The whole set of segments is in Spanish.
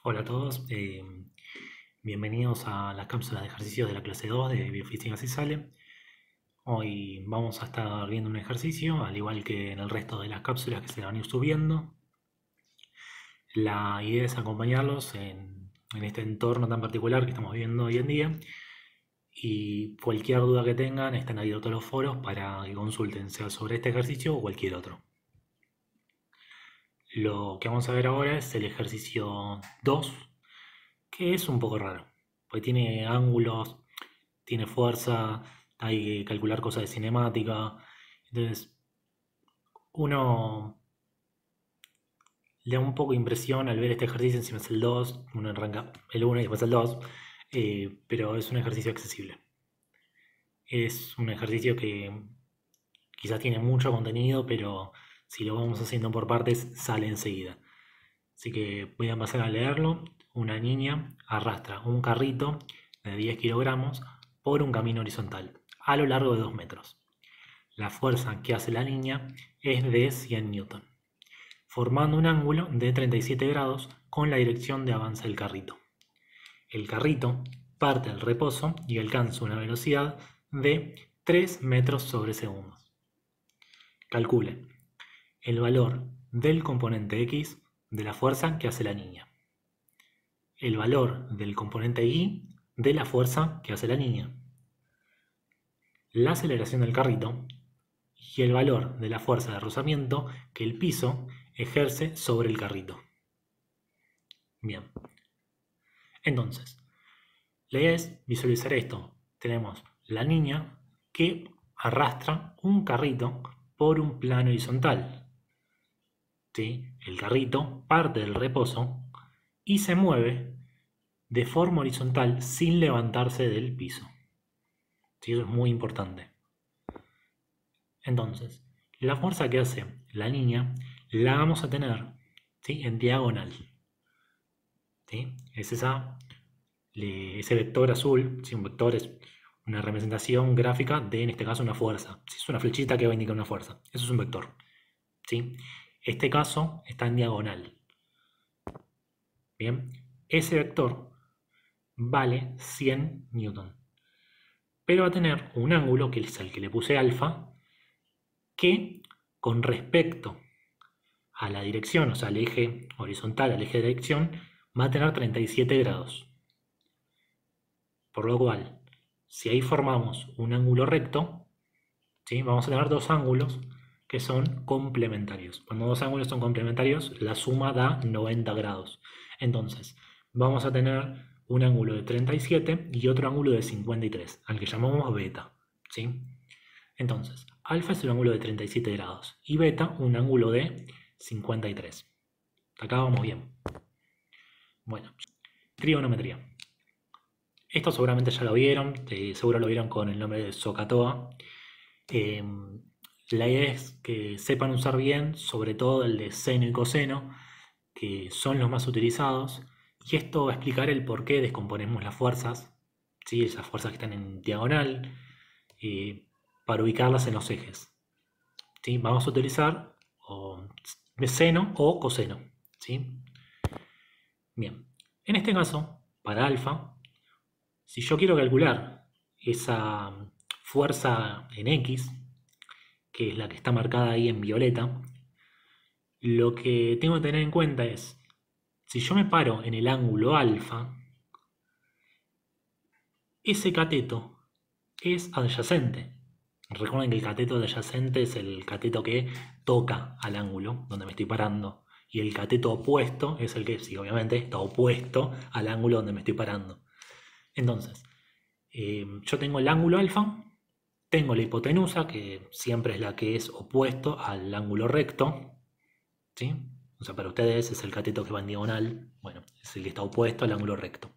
Hola a todos, bienvenidos a las cápsulas de ejercicios de la clase 2 de Biofísica Si Sale. Hoy vamos a estar viendo un ejercicio, al igual que en el resto de las cápsulas que se van a ir subiendo. La idea es acompañarlos en este entorno tan particular que estamos viviendo hoy en día. Y cualquier duda que tengan, están abiertos los foros para que consulten, sea sobre este ejercicio o cualquier otro. Lo que vamos a ver ahora es el ejercicio 2, que es un poco raro, porque tiene ángulos, tiene fuerza, hay que calcular cosas de cinemática. Entonces, uno le da un poco de impresión al ver este ejercicio. Encima es el 2, uno arranca el 1 y después el 2, pero es un ejercicio accesible. Es un ejercicio que quizás tiene mucho contenido, pero si lo vamos haciendo por partes, sale enseguida. Así que voy a pasar a leerlo. Una niña arrastra un carrito de 10 kilogramos por un camino horizontal a lo largo de 2 metros. La fuerza que hace la niña es de 100 newton, formando un ángulo de 37 grados con la dirección de avance del carrito. El carrito parte del reposo y alcanza una velocidad de 3 metros sobre segundo. Calcule el valor del componente X de la fuerza que hace la niña, el valor del componente Y de la fuerza que hace la niña, la aceleración del carrito y el valor de la fuerza de rozamiento que el piso ejerce sobre el carrito. Bien, entonces, la idea es visualizar esto. Tenemos la niña que arrastra un carrito por un plano horizontal. ¿Sí? El carrito parte del reposo y se mueve de forma horizontal sin levantarse del piso. ¿Sí? Eso es muy importante. Entonces, la fuerza que hace la niña la vamos a tener, ¿sí?, en diagonal. ¿Sí? Es ese vector azul. ¿Sí? Un vector es una representación gráfica de, en este caso, una fuerza. ¿Sí? Es una flechita que va a indicar una fuerza. Eso es un vector. ¿Sí? Este caso está en diagonal. Bien, ese vector vale 100 newton, pero va a tener un ángulo, que es el que le puse alfa, que con respecto a la dirección, o sea, al eje horizontal, al eje de dirección, va a tener 37 grados. Por lo cual, si ahí formamos un ángulo recto, ¿sí?, vamos a tener dos ángulos que son complementarios. Cuando dos ángulos son complementarios, la suma da 90 grados. Entonces, vamos a tener un ángulo de 37 y otro ángulo de 53, al que llamamos beta. ¿Sí? Entonces, alfa es un ángulo de 37 grados y beta un ángulo de 53. Acá vamos bien. Bueno, trigonometría. Esto seguramente ya lo vieron, seguro lo vieron con el nombre de SOHCAHTOA. La idea es que sepan usar bien, sobre todo el de seno y coseno, que son los más utilizados, y esto va a explicar el por qué descomponemos las fuerzas, ¿sí?, esas fuerzas que están en diagonal, para ubicarlas en los ejes. ¿Sí? Vamos a utilizar seno o coseno. ¿Sí? Bien, en este caso, para alfa, si yo quiero calcular esa fuerza en X, que es la que está marcada ahí en violeta, lo que tengo que tener en cuenta es, si yo me paro en el ángulo alfa, ese cateto es adyacente. Recuerden que el cateto adyacente es el cateto que toca al ángulo donde me estoy parando. Y el cateto opuesto es el que, sí, obviamente, está opuesto al ángulo donde me estoy parando. Entonces, yo tengo el ángulo alfa, tengo la hipotenusa, que siempre es la que es opuesto al ángulo recto. ¿Sí? O sea, para ustedes es el cateto que va en diagonal. Bueno, es el que está opuesto al ángulo recto.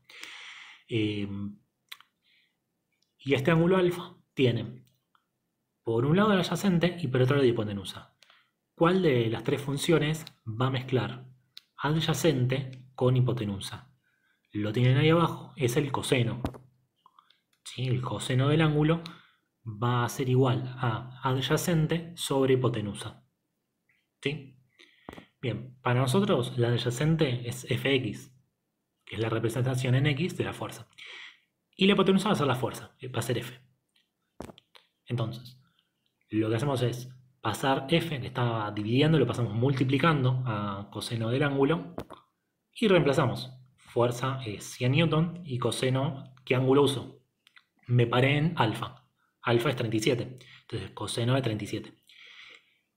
Y este ángulo alfa tiene por un lado la adyacente y por otro lado la hipotenusa. ¿Cuál de las tres funciones va a mezclar adyacente con hipotenusa? Lo tienen ahí abajo, es el coseno. ¿Sí? El coseno del ángulo va a ser igual a adyacente sobre hipotenusa. ¿Sí? Bien, para nosotros la adyacente es fx. que es la representación en X de la fuerza. Y la hipotenusa va a ser la fuerza, va a ser F. Entonces, lo que hacemos es pasar F, que estaba dividiendo, lo pasamos multiplicando a coseno del ángulo y reemplazamos. Fuerza es 100 newton y coseno, ¿qué ángulo uso? Me paré en alfa. Alfa es 37. Entonces, coseno de 37.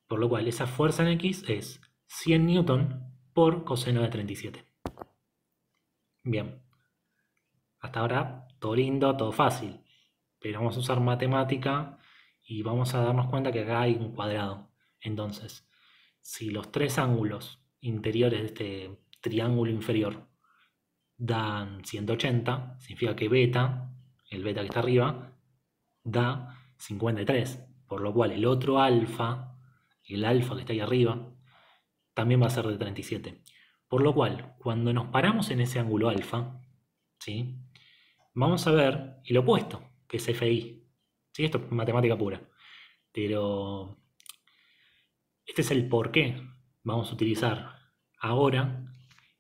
Por lo cual, esa fuerza en X es 100 newton por coseno de 37. Bien. Hasta ahora, todo lindo, todo fácil. Pero vamos a usar matemática y vamos a darnos cuenta que acá hay un cuadrado. Entonces, si los tres ángulos interiores de este triángulo inferior dan 180, significa que beta, el beta que está arriba, da 53. Por lo cual el otro alfa, el alfa que está ahí arriba, también va a ser de 37. Por lo cual, cuando nos paramos en ese ángulo alfa, ¿sí?, vamos a ver el opuesto, que es FI. ¿Sí? Esto es matemática pura. Pero este es el por qué vamos a utilizar ahora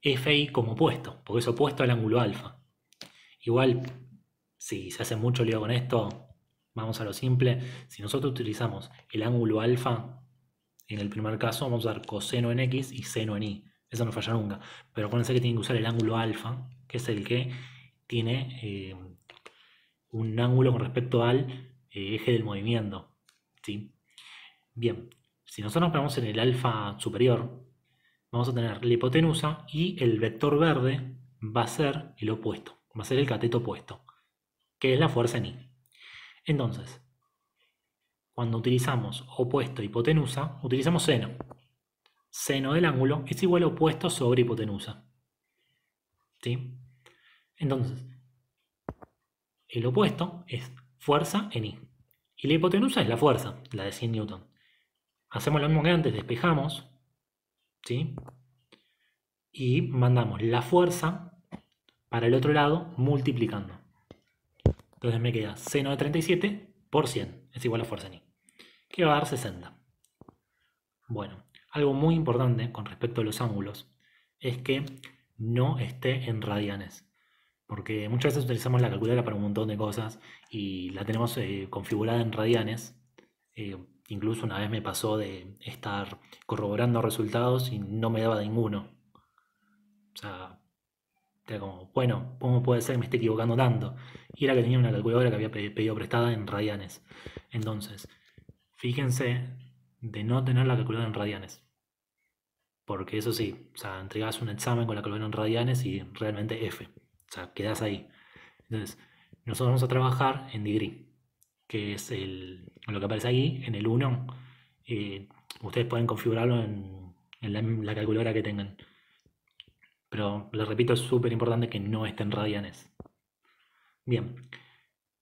FI como opuesto, porque es opuesto al ángulo alfa. Igual, si se hace mucho lío con esto, vamos a lo simple. Si nosotros utilizamos el ángulo alfa, en el primer caso vamos a usar coseno en X y seno en Y. Eso no falla nunca. Pero acuérdense que tienen que usar el ángulo alfa, que es el que tiene un ángulo con respecto al eje del movimiento. ¿Sí? Bien, si nosotros nos ponemos en el alfa superior, vamos a tener la hipotenusa y el vector verde va a ser el opuesto, va a ser el cateto opuesto, que es la fuerza en Y. Entonces, cuando utilizamos opuesto e hipotenusa, utilizamos seno. Seno del ángulo es igual a opuesto sobre hipotenusa. ¿Sí? Entonces, el opuesto es fuerza en Y. Y la hipotenusa es la fuerza, la de 100 newton. Hacemos lo mismo que antes, despejamos, ¿sí?, y mandamos la fuerza para el otro lado multiplicando. Entonces me queda seno de 37 por 100, es igual a fuerza en Y, que va a dar 60. Bueno, algo muy importante con respecto a los ángulos es que no esté en radianes. Porque muchas veces utilizamos la calculadora para un montón de cosas y la tenemos configurada en radianes. Incluso una vez me pasó de estar corroborando resultados y no me daba ninguno. O sea, era como, bueno, ¿cómo puede ser que me esté equivocando tanto? Y era que tenía una calculadora que había pedido prestada en radianes. Entonces, fíjense de no tener la calculadora en radianes. Porque eso sí, o sea, entregás un examen con la calculadora en radianes y realmente F. O sea, quedás ahí. Entonces, nosotros vamos a trabajar en degree, que es lo que aparece ahí en el 1. Ustedes pueden configurarlo en la calculadora que tengan. Pero les repito, es súper importante que no esté en radianes. Bien,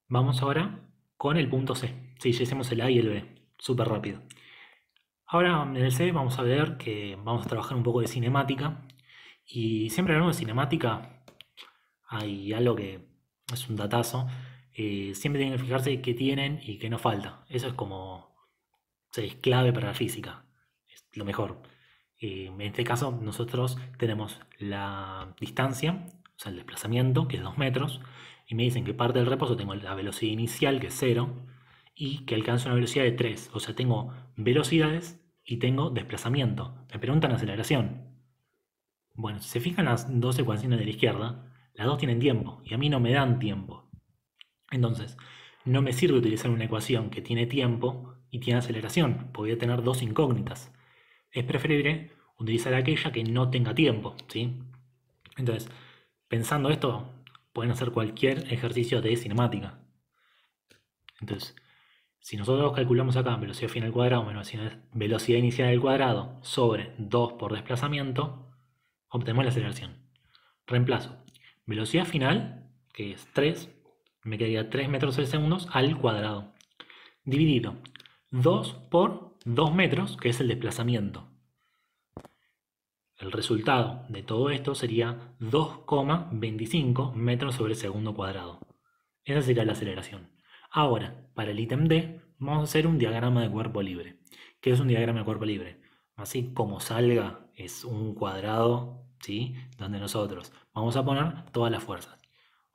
vamos ahora con el punto C. Sí, ya hicimos el A y el B, súper rápido. Ahora en el C vamos a ver que vamos a trabajar un poco de cinemática. Y siempre hablamos de cinemática, hay algo que es un datazo. Siempre tienen que fijarse qué tienen y qué nos falta. Eso es como, es clave para la física. Es lo mejor. En este caso nosotros tenemos la distancia, o sea, el desplazamiento, que es 2 metros, y me dicen que parte del reposo tengo la velocidad inicial, que es 0, y que alcanzo una velocidad de 3. O sea, tengo velocidades y tengo desplazamiento. Me preguntan aceleración. Bueno, si se fijan las dos ecuaciones de la izquierda, las dos tienen tiempo, y a mí no me dan tiempo. Entonces, no me sirve utilizar una ecuación que tiene tiempo y tiene aceleración, porque voy a tener dos incógnitas. Es preferible utilizar aquella que no tenga tiempo, ¿sí? Entonces, pensando esto, pueden hacer cualquier ejercicio de cinemática. Entonces, si nosotros calculamos acá velocidad final al cuadrado menos velocidad inicial al cuadrado sobre 2 por desplazamiento, obtenemos la aceleración. Reemplazo velocidad final, que es 3, me quedaría 3 metros por segundo al cuadrado, dividido 2 por 2 metros, que es el desplazamiento. El resultado de todo esto sería 2,25 metros sobre segundo cuadrado. Esa sería la aceleración. Ahora, para el ítem D, vamos a hacer un diagrama de cuerpo libre. ¿Qué es un diagrama de cuerpo libre? Así como salga, es un cuadrado ¿sí? Donde nosotros vamos a poner todas las fuerzas.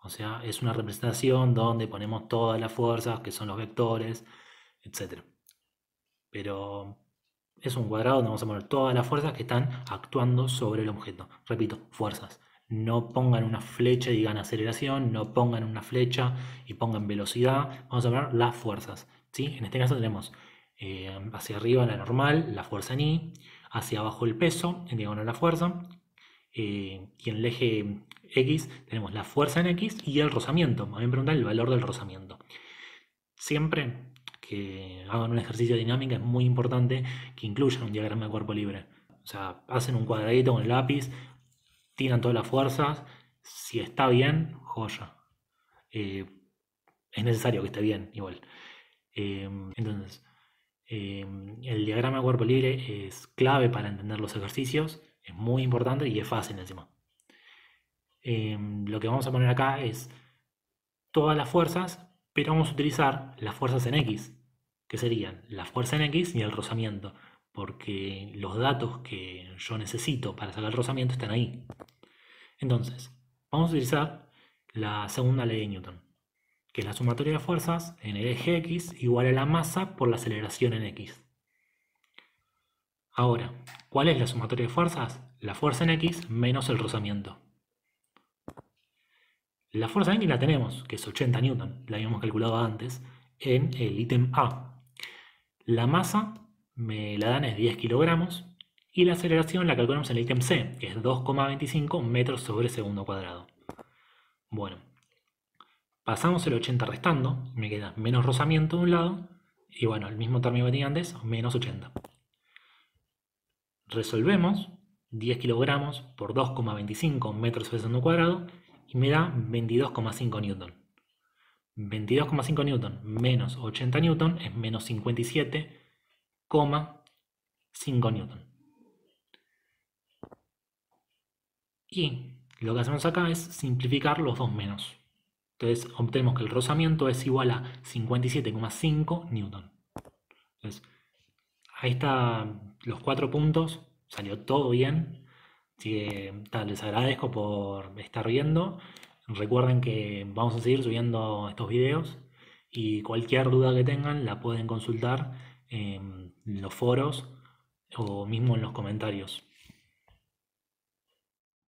O sea, es una representación donde ponemos todas las fuerzas, que son los vectores, etc. Pero es un cuadrado donde vamos a poner todas las fuerzas que están actuando sobre el objeto. Repito, fuerzas. No pongan una flecha y digan aceleración, no pongan una flecha y pongan velocidad. Vamos a poner las fuerzas, ¿sí? En este caso tenemos hacia arriba la normal, la fuerza en I, hacia abajo el peso, en diagonal la fuerza, y en el eje X tenemos la fuerza en X y el rozamiento. Me preguntan el valor del rozamiento. Siempre que hagan un ejercicio de dinámica es muy importante que incluyan un diagrama de cuerpo libre. O sea, hacen un cuadradito con el lápiz, tiran todas las fuerzas. Si está bien, joya. Eh, es necesario que esté bien, igual. Entonces, el diagrama de cuerpo libre es clave para entender los ejercicios. Es muy importante y es fácil encima. Lo que vamos a poner acá es todas las fuerzas, pero vamos a utilizar las fuerzas en X, que serían la fuerza en X y el rozamiento, porque los datos que yo necesito para sacar el rozamiento están ahí. Entonces, vamos a utilizar la segunda ley de Newton, que es la sumatoria de fuerzas en el eje X igual a la masa por la aceleración en X. Ahora, ¿cuál es la sumatoria de fuerzas? La fuerza en X menos el rozamiento. La fuerza en X la tenemos, que es 80 newton, la habíamos calculado antes, en el ítem A. La masa me la dan es 10 kilogramos y la aceleración la calculamos en el ítem C, que es 2,25 metros sobre segundo cuadrado. Bueno, pasamos el 80 restando, me queda menos rozamiento de un lado y bueno, el mismo término que tenía antes, menos 80. Resolvemos 10 kilogramos por 2,25 metros sobre segundo cuadrado y me da 22,5 newton. 22,5 newton menos 80 newton es menos 57,5 newton. Y lo que hacemos acá es simplificar los dos menos. Entonces obtenemos que el rozamiento es igual a 57,5 newton. Entonces, ahí están los 4 puntos, salió todo bien. Así que les agradezco por estar viendo. Recuerden que vamos a seguir subiendo estos videos y cualquier duda que tengan la pueden consultar en los foros o mismo en los comentarios.